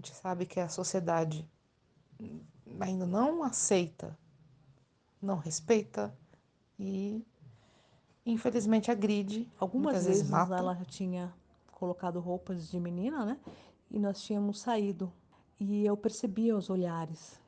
gente sabe que a sociedade ainda não aceita, não respeita e, infelizmente, agride, Algumas muitas vezes vezes mata. ela já tinha colocado roupas de menina, né? E nós tínhamos saído. E eu percebia os olhares.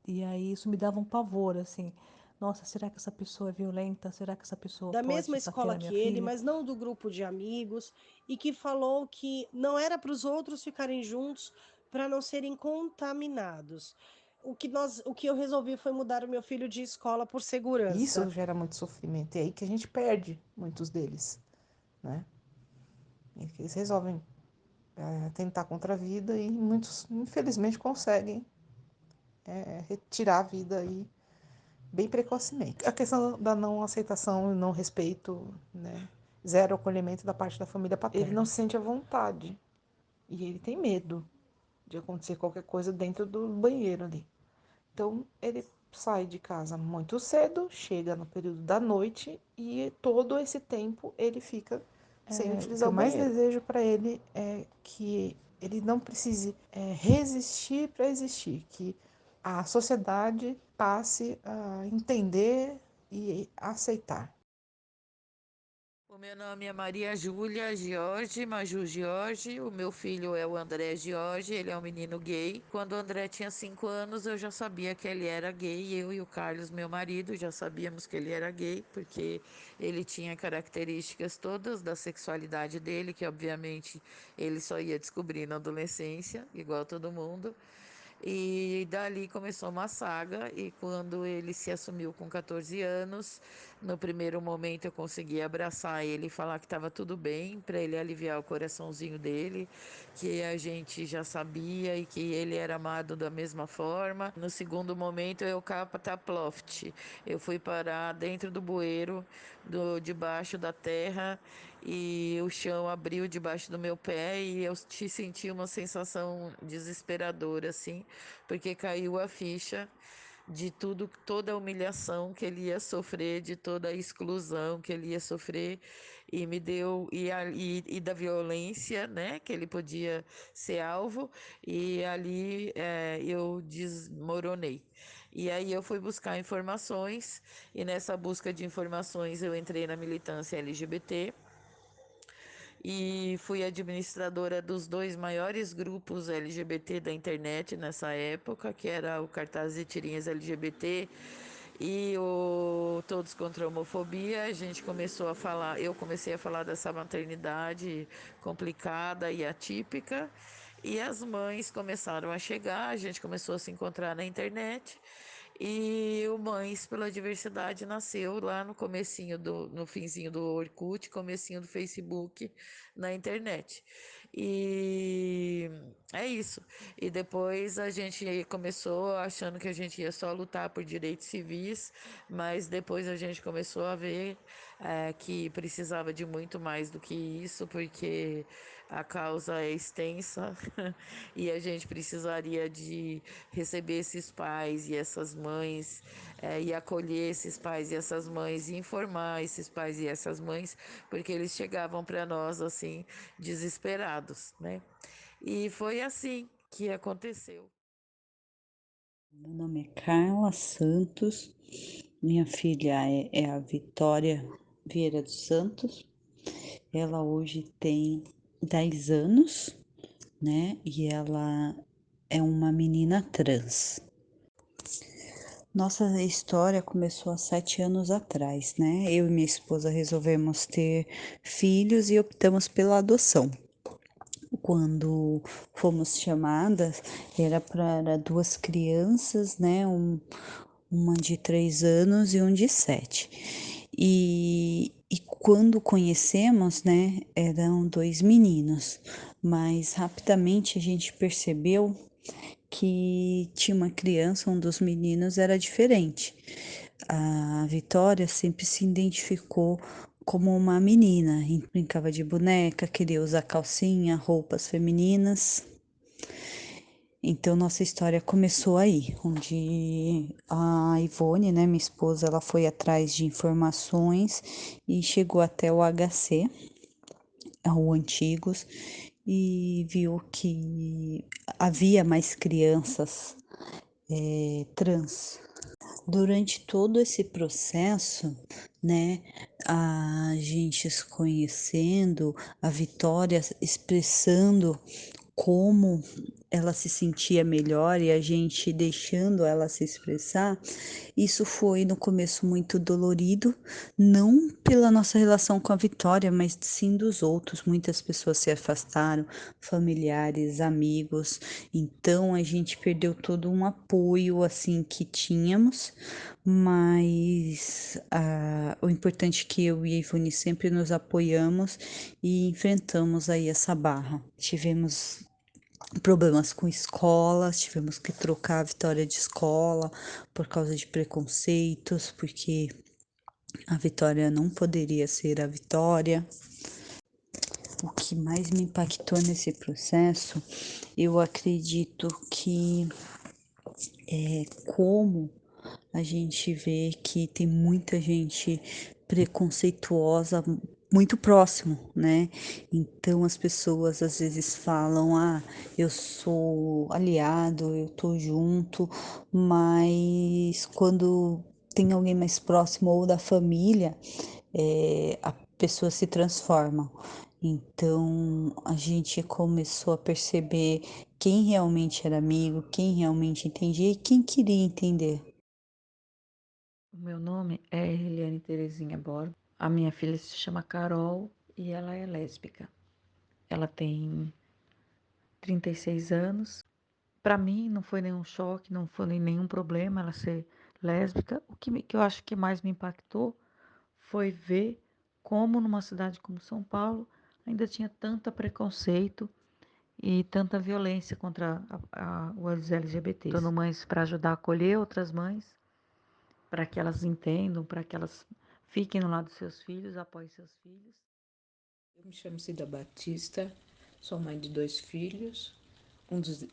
E aí isso me dava um pavor, assim. Nossa, será que essa pessoa é violenta? Será que essa pessoa Da mesma pode bater escola na minha que ele, filha? mas não do grupo de amigos, e que falou que não era para os outros ficarem juntos para não serem contaminados. O que eu resolvi foi mudar o meu filho de escola por Isso segurança. gera muito sofrimento. E é aí que a gente perde muitos deles, né? E que eles resolvem tentar contra a vida e muitos, infelizmente, conseguem retirar a vida aí bem precocemente. A questão da não aceitação e não respeito, né? Zero acolhimento da parte da família paterna. Ele não se sente à vontade e ele tem medo de acontecer qualquer coisa dentro do banheiro ali. Então ele sai de casa muito cedo, chega no período da noite e todo esse tempo ele fica sem utilizar o banheiro. O que eu mais desejo para ele é que ele não precise resistir para existir, que a sociedade passe a entender e aceitar. O meu nome é Maria Júlia Jorge, Maju Jorge. O meu filho é o André Jorge, ele é um menino gay. Quando o André tinha 5 anos, eu já sabia que ele era gay. Eu e o Carlos, meu marido, já sabíamos que ele era gay, porque ele tinha características todas da sexualidade dele, que obviamente ele só ia descobrir na adolescência, igual todo mundo. E dali começou uma saga, e quando ele se assumiu com 14 anos, no primeiro momento eu consegui abraçar ele e falar que estava tudo bem, para ele aliviar o coraçãozinho dele, que a gente já sabia e que ele era amado da mesma forma. No segundo momento eu cataploft, eu fui parar dentro do bueiro, debaixo da terra, e o chão abriu debaixo do meu pé e eu te senti uma sensação desesperadora, assim, porque caiu a ficha de tudo, toda a humilhação que ele ia sofrer, de toda a exclusão que ele ia sofrer, e me deu, e da violência, né, que ele podia ser alvo, e ali eu desmoronei. E aí eu fui buscar informações, e nessa busca de informações eu entrei na militância LGBT, e fui administradora dos dois maiores grupos LGBT da internet nessa época, que era o Cartazes e Tirinhas LGBT e o Todos contra a Homofobia. A gente começou a falar, eu comecei a falar dessa maternidade complicada e atípica, e as mães começaram a chegar, a gente começou a se encontrar na internet. E o Mães pela Diversidade nasceu lá no finzinho do Orkut, comecinho do Facebook, na internet. E é isso. E depois a gente começou achando que a gente ia só lutar por direitos civis, mas depois a gente começou a ver que precisava de muito mais do que isso, porque a causa é extensa e a gente precisaria de receber esses pais e essas mães e acolher esses pais e essas mães e informar esses pais e essas mães, porque eles chegavam para nós assim desesperados, né? E foi assim que aconteceu. Meu nome é Carla Santos, minha filha é a Vitória Vieira dos Santos. Ela hoje tem 10 anos, né? E ela é uma menina trans. Nossa história começou há 7 anos atrás, né? Eu e minha esposa resolvemos ter filhos e optamos pela adoção. Quando fomos chamadas, era para duas crianças, né? Uma de 3 anos e um de 7. E quando conhecemos, né, eram dois meninos, mas rapidamente a gente percebeu que tinha uma criança, um dos meninos era diferente. A Vitória sempre se identificou como uma menina, brincava de boneca, queria usar calcinha, roupas femininas. Então nossa história começou aí, onde a Ivone, né, minha esposa, ela foi atrás de informações e chegou até o HC, o Antigos, e viu que havia mais crianças trans. Durante todo esse processo, né, a gente se conhecendo, a Vitória expressando como ela se sentia melhor e a gente deixando ela se expressar, isso foi no começo muito dolorido, não pela nossa relação com a Vitória, mas sim dos outros. Muitas pessoas se afastaram, familiares, amigos. Então a gente perdeu todo um apoio assim que tínhamos, mas o importante é que eu e a Ivone sempre nos apoiamos e enfrentamos aí essa barra. Tivemos problemas com escolas, tivemos que trocar a Vitória de escola por causa de preconceitos, porque a Vitória não poderia ser a Vitória. O que mais me impactou nesse processo, eu acredito que é como a gente vê que tem muita gente preconceituosa muito próximo, né? Então as pessoas às vezes falam: "Ah, eu sou aliado, eu tô junto", mas quando tem alguém mais próximo ou da família, a pessoa se transforma. Então a gente começou a perceber quem realmente era amigo, quem realmente entendia e quem queria entender. O meu nome é Eliane Terezinha Borba. A minha filha se chama Carol e ela é lésbica. Ela tem 36 anos. Para mim não foi nenhum choque, não foi nenhum problema ela ser lésbica. O que eu acho que mais me impactou foi ver como numa cidade como São Paulo ainda tinha tanto preconceito e tanta violência contra os LGBTs. Dando mães para ajudar a acolher outras mães, para que elas entendam, para que elas fiquem no lado dos seus filhos, apoiem seus filhos. Eu me chamo Cida Batista, sou mãe de 2 filhos.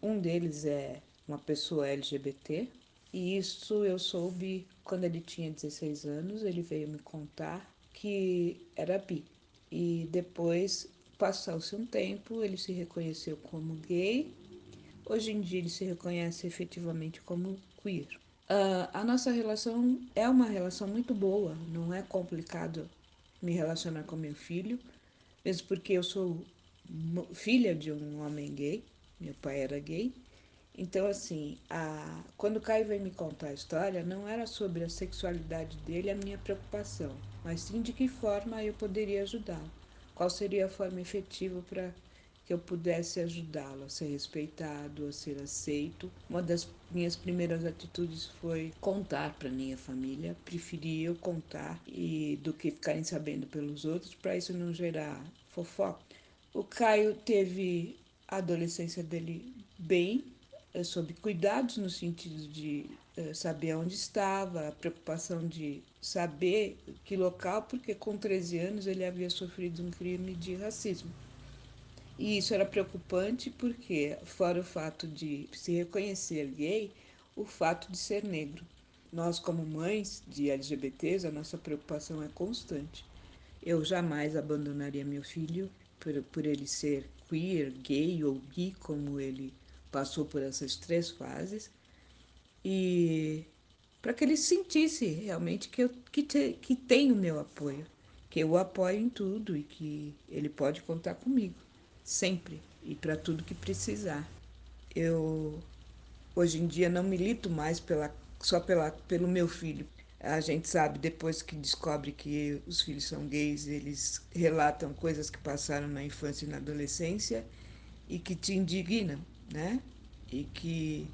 Um deles é uma pessoa LGBT. E isso eu soube quando ele tinha 16 anos. Ele veio me contar que era bi. E depois, passou-se um tempo, ele se reconheceu como gay. Hoje em dia ele se reconhece efetivamente como queer. A nossa relação é uma relação muito boa, não é complicado me relacionar com meu filho, mesmo porque eu sou filha de um homem gay, meu pai era gay. Então, assim, quando o Caio veio me contar a história, não era sobre a sexualidade dele a minha preocupação, mas sim de que forma eu poderia ajudá-lo. Qual seria a forma efetiva para que eu pudesse ajudá-lo a ser respeitado, a ser aceito. Uma das minhas primeiras atitudes foi contar para minha família. Preferi eu contar do que ficarem sabendo pelos outros, para isso não gerar fofoca. O Caio teve a adolescência dele bem, sob cuidados no sentido de saber onde estava, a preocupação de saber que local, porque com 13 anos ele havia sofrido um crime de racismo. E isso era preocupante porque, fora o fato de se reconhecer gay, o fato de ser negro. Nós, como mães de LGBTs, a nossa preocupação é constante. Eu jamais abandonaria meu filho por ele ser queer, gay ou bi, como ele passou por essas 3 fases, e para que ele sentisse realmente que tem o meu apoio, que eu o apoio em tudo e que ele pode contar comigo, sempre, e para tudo que precisar. Eu, hoje em dia, não milito mais pelo meu filho. A gente sabe, depois que descobre que os filhos são gays, eles relatam coisas que passaram na infância e na adolescência e que te indignam, né? E que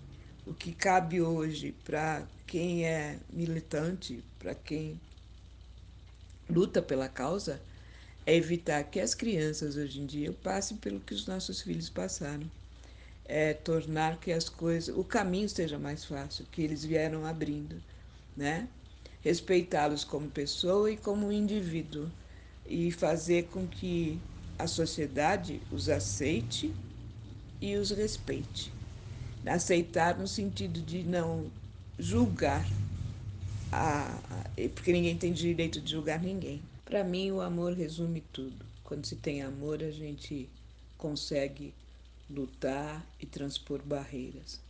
o que cabe hoje para quem é militante, para quem luta pela causa, é evitar que as crianças hoje em dia passem pelo que os nossos filhos passaram. É tornar que as coisas, o caminho seja mais fácil, que eles vieram abrindo, né? Respeitá-los como pessoa e como indivíduo e fazer com que a sociedade os aceite e os respeite. Aceitar no sentido de não julgar, porque ninguém tem direito de julgar ninguém. Para mim, o amor resume tudo. Quando se tem amor, a gente consegue lutar e transpor barreiras.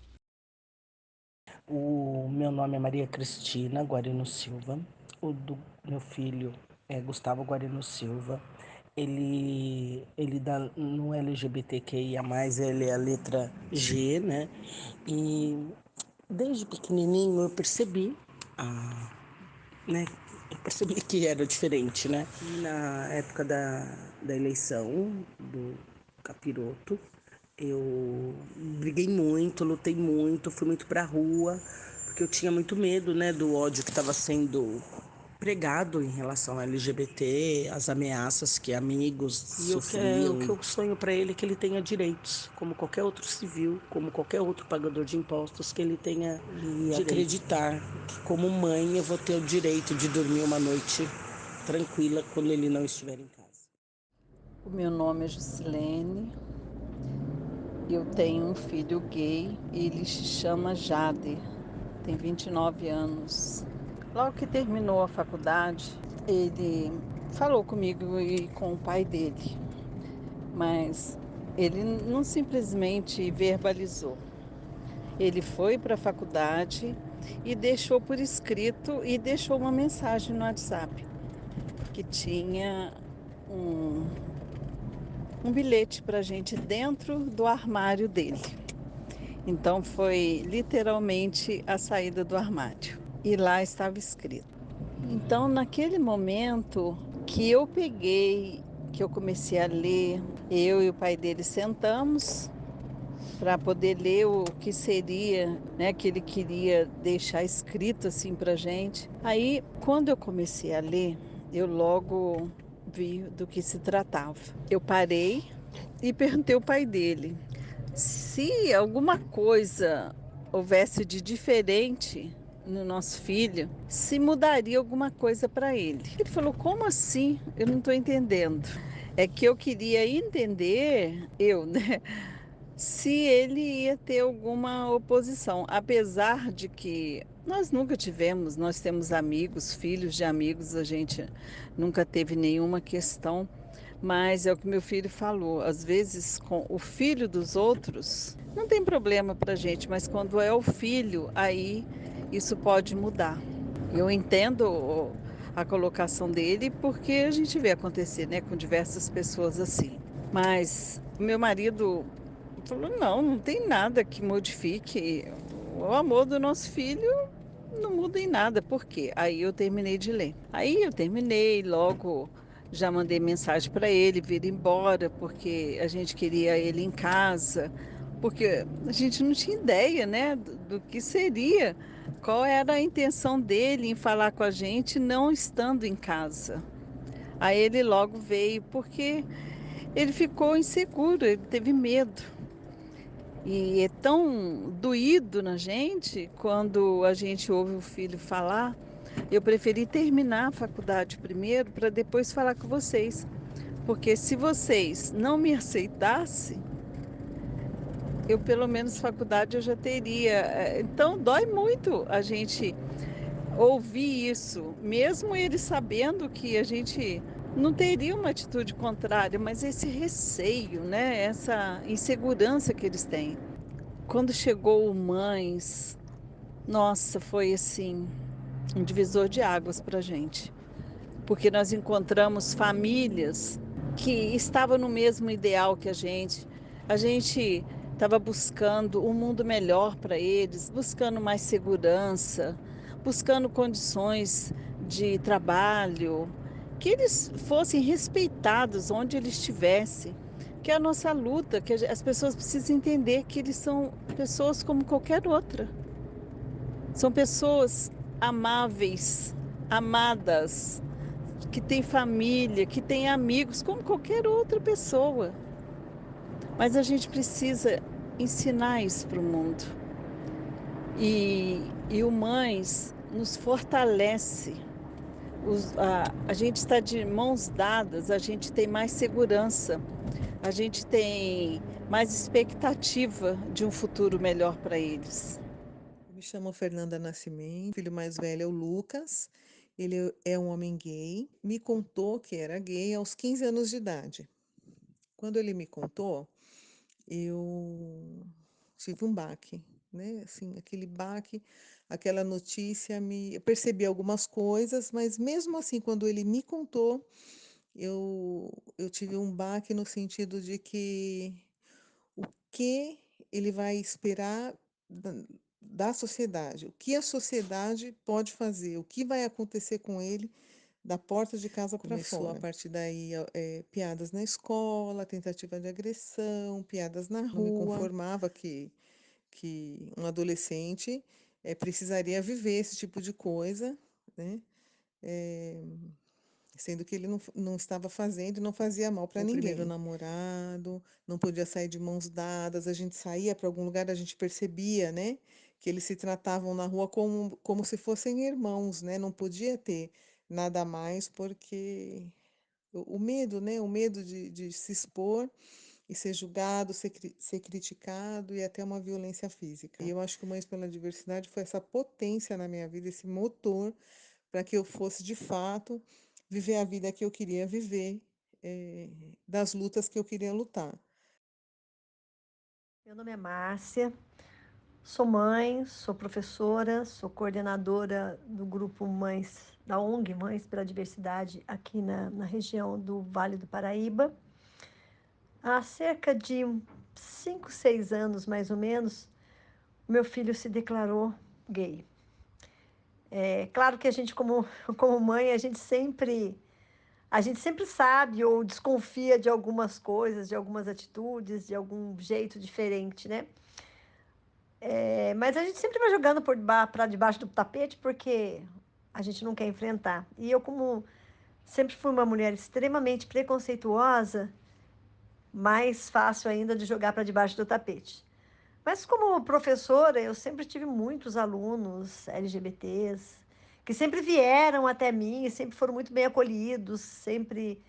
O meu nome é Maria Cristina Guarino Silva. O do meu filho é Gustavo Guarino Silva. Ele dá no LGBTQIA+, ele é a letra G, né? E desde pequenininho eu percebi né? Eu percebi que era diferente, né? E na época da eleição do capiroto, eu briguei muito, lutei muito, fui muito pra rua, porque eu tinha muito medo, né, do ódio que estava sendo pregado em relação ao LGBT, as ameaças que amigos sofriam. O que eu sonho para ele é que ele tenha direitos, como qualquer outro civil, como qualquer outro pagador de impostos, que ele tenha e acreditar que como mãe eu vou ter o direito de dormir uma noite tranquila quando ele não estiver em casa. O meu nome é Jusilene, eu tenho um filho gay, ele se chama Jader, tem 29 anos. Logo que terminou a faculdade, ele falou comigo e com o pai dele, mas ele não simplesmente verbalizou. Ele foi para a faculdade e deixou por escrito e deixou uma mensagem no WhatsApp que tinha um bilhete para a gente dentro do armário dele. Então foi literalmente a saída do armário. E lá estava escrito. Então naquele momento que eu peguei, que eu comecei a ler, eu e o pai dele sentamos para poder ler o que seria, né, que ele queria deixar escrito assim para gente. Aí, quando eu comecei a ler, eu logo vi do que se tratava. Eu parei e perguntei ao pai dele se alguma coisa houvesse de diferente no nosso filho, se mudaria alguma coisa para ele. Ele falou: como assim? Eu não estou entendendo. É que eu queria entender, né? Se ele ia ter alguma oposição, apesar de que nós nunca tivemos, nós temos amigos, filhos de amigos, a gente nunca teve nenhuma questão, mas é o que meu filho falou, às vezes com o filho dos outros não tem problema para gente, mas quando é o filho, aí isso pode mudar. Eu entendo a colocação dele porque a gente vê acontecer, né, com diversas pessoas assim. Mas meu marido falou: não, não tem nada que modifique. O amor do nosso filho não muda em nada. Por quê? Aí eu terminei de ler. Aí eu terminei, logo já mandei mensagem para ele vir embora, porque a gente queria ele em casa, porque a gente não tinha ideia, né, do que seria, qual era a intenção dele em falar com a gente não estando em casa. Aí ele logo veio, porque ele ficou inseguro, ele teve medo. E é tão doído na gente quando a gente ouve o filho falar. Eu preferi terminar a faculdade primeiro para depois falar com vocês. Porque se vocês não me aceitassem, eu pelo menos faculdade eu já teria. Então dói muito a gente ouvir isso, mesmo eles sabendo que a gente não teria uma atitude contrária, mas esse receio, né? Essa insegurança que eles têm. Quando chegou o Mães, nossa, foi assim, um divisor de águas para a gente. Porque nós encontramos famílias que estavam no mesmo ideal que a gente. A gente estava buscando um mundo melhor para eles, buscando mais segurança, buscando condições de trabalho, que eles fossem respeitados onde eles estivessem. Que é a nossa luta, que as pessoas precisam entender que eles são pessoas como qualquer outra. São pessoas amáveis, amadas, que têm família, que têm amigos, como qualquer outra pessoa. Mas a gente precisa ensinar isso para o mundo. E o Mães nos fortalece. A gente está de mãos dadas, a gente tem mais segurança, a gente tem mais expectativa de um futuro melhor para eles. Me chamo Fernanda Nascimento, o filho mais velho é o Lucas, ele é um homem gay, me contou que era gay aos 15 anos de idade. Quando ele me contou, eu tive um baque, né? Assim, aquele baque, aquela notícia me. Eu percebi algumas coisas, mas mesmo assim, quando ele me contou, eu tive um baque no sentido de que o que ele vai esperar da, da sociedade, o que a sociedade pode fazer, o que vai acontecer com ele da porta de casa para fora. Começou a partir daí piadas na escola, tentativa de agressão, piadas na rua. Não me conformava que um adolescente precisaria viver esse tipo de coisa, né? Eh, sendo que ele não estava fazendo e não fazia mal para ninguém. O primeiro namorado, não podia sair de mãos dadas, a gente saía para algum lugar, a gente percebia, né, que eles se tratavam na rua como se fossem irmãos, né, não podia ter nada mais porque o medo, né, o medo de se expor e ser julgado, ser criticado e até uma violência física. E eu acho que o Mães pela Diversidade foi essa potência na minha vida, esse motor para que eu fosse, de fato, viver a vida que eu queria viver, das lutas que eu queria lutar. Meu nome é Márcia, sou mãe, sou professora, sou coordenadora do grupo Mães, da ONG Mães pela Diversidade, aqui na região do Vale do Paraíba. Há cerca de 5, 6 anos, mais ou menos, meu filho se declarou gay. É claro que a gente, como mãe, a gente sempre sabe ou desconfia de algumas coisas, de algumas atitudes, de algum jeito diferente, né? Mas a gente sempre vai jogando para debaixo do tapete porque a gente não quer enfrentar. E eu, como sempre fui uma mulher extremamente preconceituosa, mais fácil ainda de jogar para debaixo do tapete. Mas como professora, eu sempre tive muitos alunos LGBTs que sempre vieram até mim e sempre foram muito bem acolhidos, sempre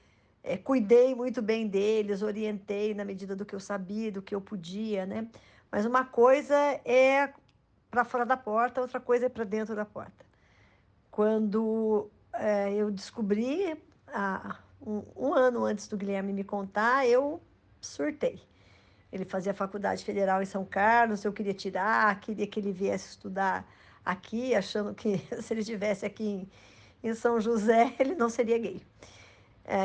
cuidei muito bem deles, orientei na medida do que eu sabia, do que eu podia, né? Mas uma coisa é para fora da porta, outra coisa é para dentro da porta. Quando eu descobri, um ano antes do Guilherme me contar, eu surtei. Ele fazia faculdade federal em São Carlos, eu queria tirar, queria que ele viesse estudar aqui, achando que se ele estivesse aqui em São José, ele não seria gay.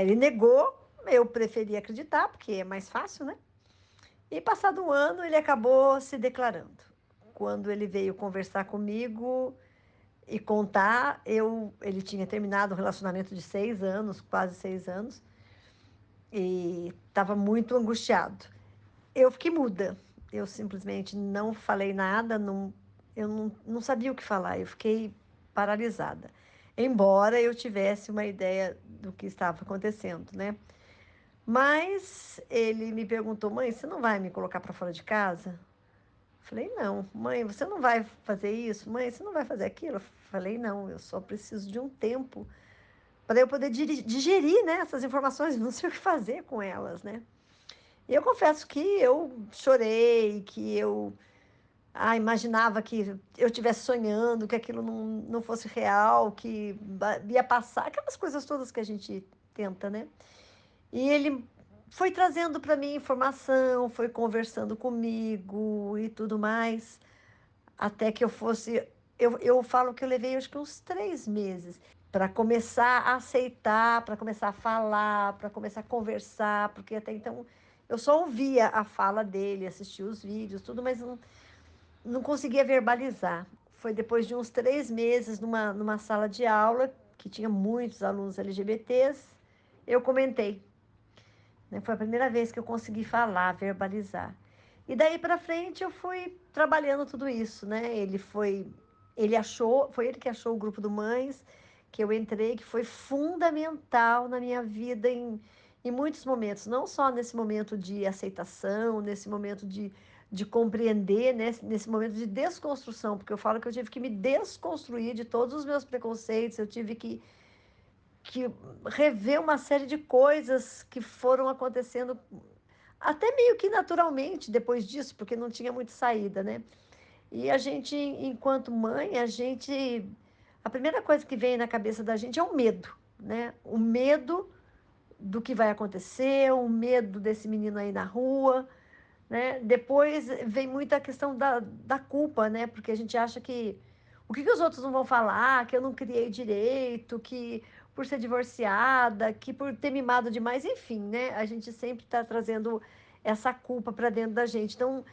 Ele negou, eu preferi acreditar, porque é mais fácil, né? E passado um ano, ele acabou se declarando. Quando ele veio conversar comigo e contar, ele tinha terminado um relacionamento de 6 anos, quase 6 anos, e estava muito angustiado. Eu fiquei muda. Eu simplesmente não falei nada, eu não sabia o que falar, eu fiquei paralisada. Embora eu tivesse uma ideia do que estava acontecendo, né? Mas ele me perguntou, mãe, você não vai me colocar para fora de casa? Falei, não. Mãe, você não vai fazer isso? Mãe, você não vai fazer aquilo? Falei, não, eu só preciso de um tempo para eu poder digerir, né, essas informações, não sei o que fazer com elas, né? E eu confesso que eu chorei, que eu imaginava que eu estivesse sonhando, que aquilo não fosse real, que ia passar, aquelas coisas todas que a gente tenta, né? E ele foi trazendo para mim informação, foi conversando comigo e tudo mais, até que eu fosse. Eu falo que eu levei acho que uns 3 meses para começar a aceitar, para começar a falar, para começar a conversar, porque até então eu só ouvia a fala dele, assistia os vídeos, tudo, mas não conseguia verbalizar. Foi depois de uns 3 meses numa sala de aula, que tinha muitos alunos LGBTs, eu comentei, né? Foi a primeira vez que eu consegui falar, verbalizar. E daí para frente eu fui trabalhando tudo isso, né? Foi ele que achou o grupo do Mães, que eu entrei, que foi fundamental na minha vida em muitos momentos, não só nesse momento de aceitação, nesse momento de compreender, né? Nesse momento de desconstrução, porque eu falo que eu tive que me desconstruir de todos os meus preconceitos, eu tive que rever uma série de coisas que foram acontecendo até meio que naturalmente depois disso, porque não tinha muito saída, né? E a gente, enquanto mãe, a primeira coisa que vem na cabeça da gente é o medo, né? O medo do que vai acontecer, o medo desse menino aí na rua, né? Depois vem muito a questão da culpa, né? Porque a gente acha que o que os outros não vão falar, que eu não criei direito, que por ser divorciada, que por ter mimado demais, enfim, né? A gente sempre está trazendo essa culpa para dentro da gente. Então,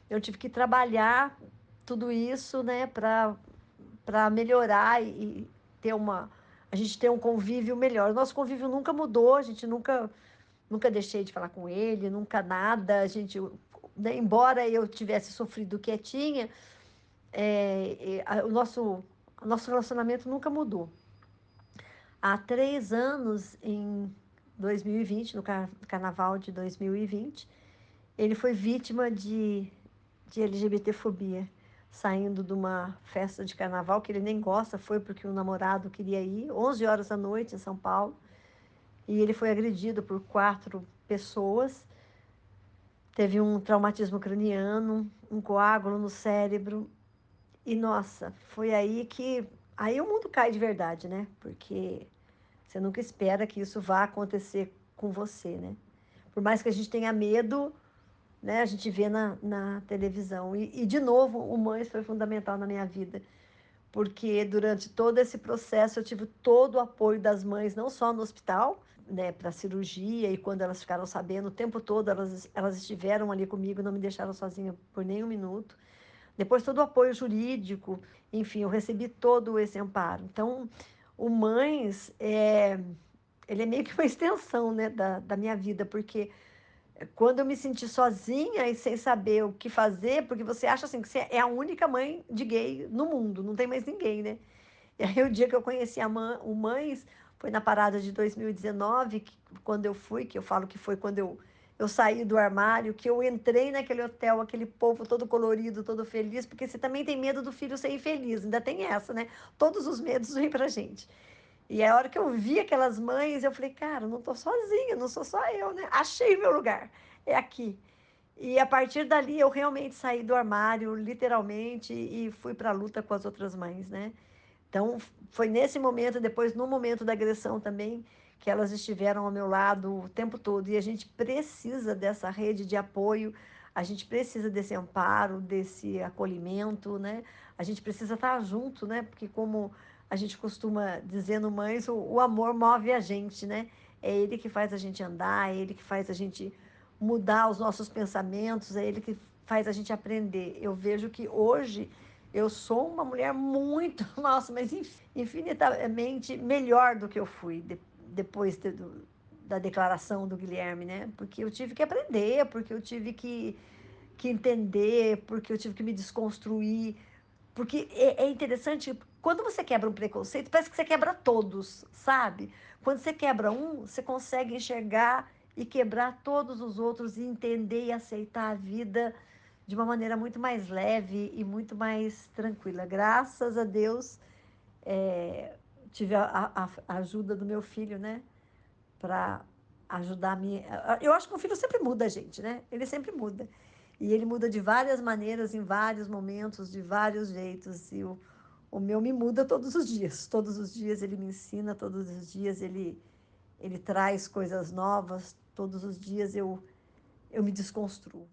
eu tive que trabalhar tudo isso, né, para melhorar e ter a gente ter um convívio melhor. O nosso convívio nunca mudou, a gente nunca deixei de falar com ele, nunca nada. A gente, né, embora eu tivesse sofrido quietinha, o nosso relacionamento nunca mudou. Há 3 anos, em 2020, no carnaval de 2020, ele foi vítima de LGBTfobia, saindo de uma festa de carnaval que ele nem gosta, foi porque o namorado queria ir, 11 horas da noite em São Paulo, e ele foi agredido por 4 pessoas, teve um traumatismo craniano, um coágulo no cérebro, e nossa, foi aí o mundo cai de verdade, né? Porque você nunca espera que isso vá acontecer com você, né? Por mais que a gente tenha medo, né? A gente vê na televisão. De novo, o Mães foi fundamental na minha vida, porque durante todo esse processo eu tive todo o apoio das mães, não só no hospital, né, para cirurgia, e quando elas ficaram sabendo, o tempo todo elas estiveram ali comigo, não me deixaram sozinha por nenhum minuto. Depois todo o apoio jurídico, enfim, eu recebi todo esse amparo. Então, o Mães, ele é meio que uma extensão, né, da minha vida, porque quando eu me senti sozinha e sem saber o que fazer, porque você acha assim que você é a única mãe de gay no mundo, não tem mais ninguém, né? E aí o dia que eu conheci o Mães foi na parada de 2019, quando eu fui, que eu falo que foi quando eu saí do armário, que eu entrei naquele hotel, aquele povo todo colorido, todo feliz, porque você também tem medo do filho ser infeliz, ainda tem essa, né? Todos os medos vêm pra gente. E a hora que eu vi aquelas mães, eu falei, cara, não tô sozinha, não sou só eu, né? Achei meu lugar, é aqui. E a partir dali eu realmente saí do armário, literalmente, e fui para a luta com as outras mães, né? Então, foi nesse momento, depois no momento da agressão também, que elas estiveram ao meu lado o tempo todo. E a gente precisa dessa rede de apoio, a gente precisa desse amparo, desse acolhimento, né? A gente precisa estar junto, né? Porque como a gente costuma dizer no Mães, o amor move a gente, né? É ele que faz a gente andar, é ele que faz a gente mudar os nossos pensamentos, é ele que faz a gente aprender. Eu vejo que hoje eu sou uma mulher muito, nossa, mas infinitamente melhor do que eu fui depois da declaração do Guilherme, né? Porque eu tive que aprender, porque eu tive que entender, porque eu tive que me desconstruir. Porque é interessante, quando você quebra um preconceito, parece que você quebra todos, sabe? Quando você quebra um, você consegue enxergar e quebrar todos os outros e entender e aceitar a vida de uma maneira muito mais leve e muito mais tranquila. Graças a Deus, tive a ajuda do meu filho, né? Para ajudar a mim. Eu acho que o filho sempre muda a gente, né? Ele sempre muda. E ele muda de várias maneiras, em vários momentos, de vários jeitos. E o meu me muda todos os dias. Todos os dias ele me ensina, todos os dias ele traz coisas novas, todos os dias eu me desconstruo.